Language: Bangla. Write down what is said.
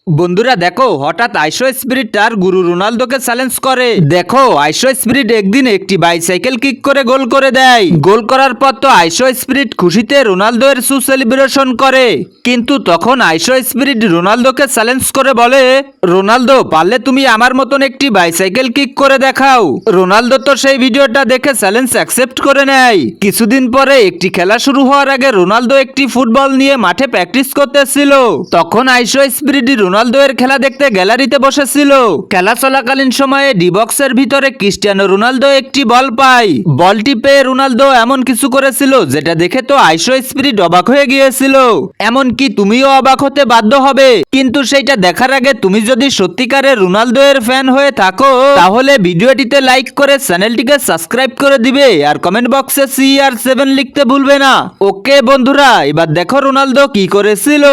বন্ধুরা দেখো, হঠাৎ আইশো স্পিরিট তার গুরু রোনালদোকে চ্যালেঞ্জ করে। দেখো, আইশো স্পিরিট একদিন একটি বাইসাইকেল কিক করে গোল করে দেয়। গোল করার পর তো আইশো স্পিরিট খুশিতে রোনালদো এর সু সেলিব্রেশন করে। কিন্তু তখন আইশো স্পিরিট রোনালদোকে চ্যালেঞ্জ করে বলে, রোনালদো পারলে তুমি আমার মতন একটি বাইসাইকেল কিক করে দেখাও। রোনালদো তো সেই ভিডিওটা দেখে চ্যালেঞ্জ অ্যাকসেপ্ট করে নেয়। কিছুদিন পরে একটি খেলা শুরু হওয়ার আগে রোনালদো একটি ফুটবল নিয়ে মাঠে প্র্যাকটিস করতেছিল। তখন আইশো স্পিরিট রোনালদো এর খেলা দেখতে গ্যালারিতে বসেছিল। খেলা চলাকালীন সময়ে ডি বক্সের ভিতরে ক্রিস্টিয়ানো রোনালদো একটি বল পায়। বলটি পেয়ে রোনালদো এমন কিছু করেছিল যেটা দেখে তো আইশো স্পিরিট অবাক হয়ে গিয়েছিল। এমনকি তুমিও অবাক হতে বাধ্য হবে। কিন্তু সেইটা দেখার আগে তুমি যদি সত্যিকারের রোনালদো এর ফ্যান হয়ে থাকো, তাহলে ভিডিওটিতে লাইক করে চ্যানেলটিকে সাবস্ক্রাইব করে দিবে আর কমেন্ট বক্সে CR7 লিখতে ভুলবে না। ওকে বন্ধুরা, এবার দেখো রোনালদো কি করেছিল।